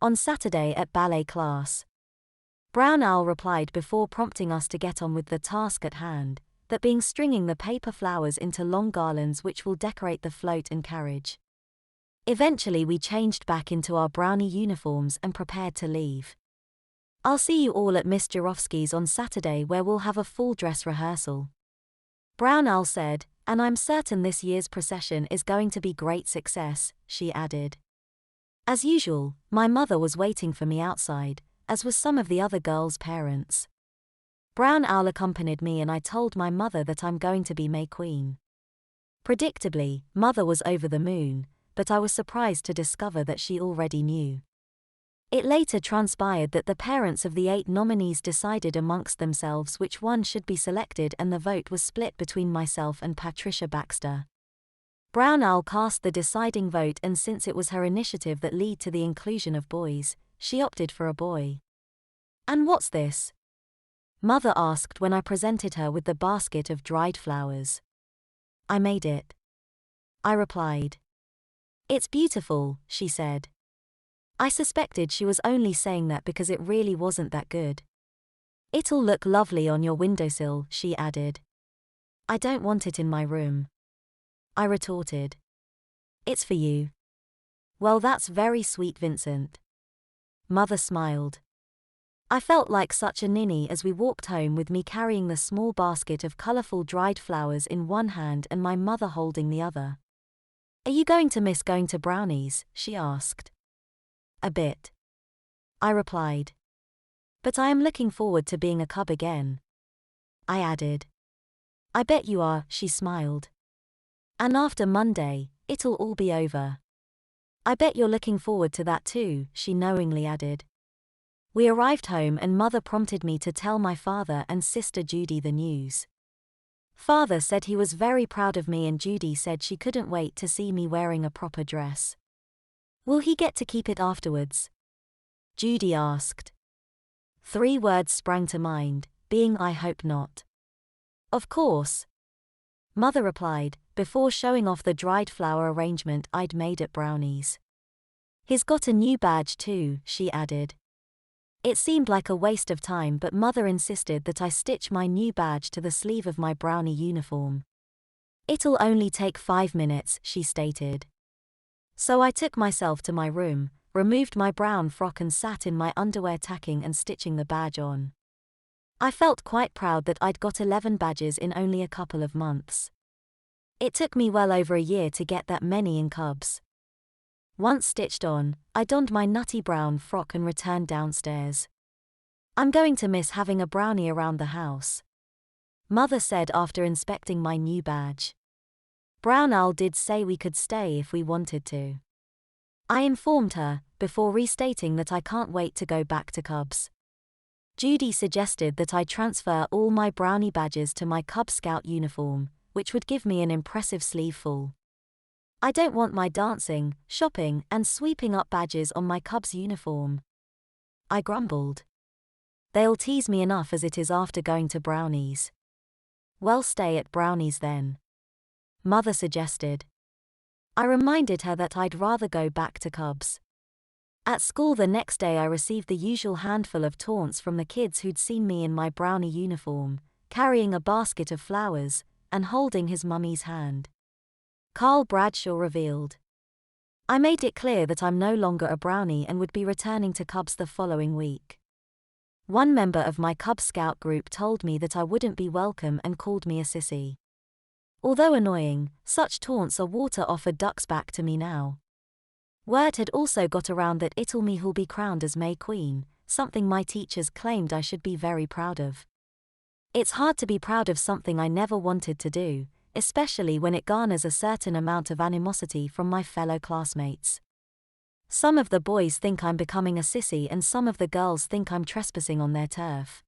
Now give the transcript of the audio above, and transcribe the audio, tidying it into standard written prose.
on Saturday at ballet class. Brown Owl replied before prompting us to get on with the task at hand, that being stringing the paper flowers into long garlands which will decorate the float and carriage. Eventually we changed back into our brownie uniforms and prepared to leave. I'll see you all at Miss Jarofsky's on Saturday where we'll have a full dress rehearsal. Brown Owl said, and I'm certain this year's procession is going to be great success, she added. As usual, my mother was waiting for me outside, as was some of the other girls' parents. Brown Owl accompanied me and I told my mother that I'm going to be May Queen. Predictably, Mother was over the moon, but I was surprised to discover that she already knew. It later transpired that the parents of the 8 nominees decided amongst themselves which one should be selected and the vote was split between myself and Patricia Baxter. Brown Owl cast the deciding vote and since it was her initiative that led to the inclusion of boys, she opted for a boy. And what's this? Mother asked when I presented her with the basket of dried flowers. I made it. I replied. It's beautiful, she said. I suspected she was only saying that because it really wasn't that good. It'll look lovely on your windowsill, she added. I don't want it in my room. I retorted. It's for you. Well, that's very sweet, Vincent. Mother smiled. I felt like such a ninny as we walked home with me carrying the small basket of colourful dried flowers in one hand and my mother holding the other. Are you going to miss going to Brownies? She asked. A bit. I replied. But I am looking forward to being a cub again. I added. I bet you are, she smiled. And after Monday, it'll all be over. I bet you're looking forward to that too, she knowingly added. We arrived home and Mother prompted me to tell my father and sister Judy the news. Father said he was very proud of me and Judy said she couldn't wait to see me wearing a proper dress. Will he get to keep it afterwards? Judy asked. 3 words sprang to mind, being I hope not. Of course. Mother replied, before showing off the dried flower arrangement I'd made at Brownies. He's got a new badge too, she added. It seemed like a waste of time but Mother insisted that I stitch my new badge to the sleeve of my brownie uniform. It'll only take 5 minutes, she stated. So I took myself to my room, removed my brown frock and sat in my underwear tacking and stitching the badge on. I felt quite proud that I'd got 11 badges in only a couple of months. It took me well over a year to get that many in cubs. Once stitched on, I donned my nutty brown frock and returned downstairs. I'm going to miss having a brownie around the house. Mother said after inspecting my new badge. Brown Owl did say we could stay if we wanted to. I informed her, before restating that I can't wait to go back to Cubs. Judy suggested that I transfer all my brownie badges to my Cub Scout uniform, which would give me an impressive sleeve full. I don't want my dancing, shopping, and sweeping up badges on my Cubs uniform. I grumbled. They'll tease me enough as it is after going to Brownies. Well, stay at Brownies then. Mother suggested. I reminded her that I'd rather go back to Cubs. At school the next day I received the usual handful of taunts from the kids who'd seen me in my brownie uniform, carrying a basket of flowers, and holding his mummy's hand. Carl Bradshaw revealed. I made it clear that I'm no longer a brownie and would be returning to Cubs the following week. One member of my Cub Scout group told me that I wouldn't be welcome and called me a sissy. Although annoying, such taunts are water off a duck's back to me now. Word had also got around that who'll be crowned as May Queen, something my teachers claimed I should be very proud of. It's hard to be proud of something I never wanted to do, especially when it garners a certain amount of animosity from my fellow classmates. Some of the boys think I'm becoming a sissy and some of the girls think I'm trespassing on their turf.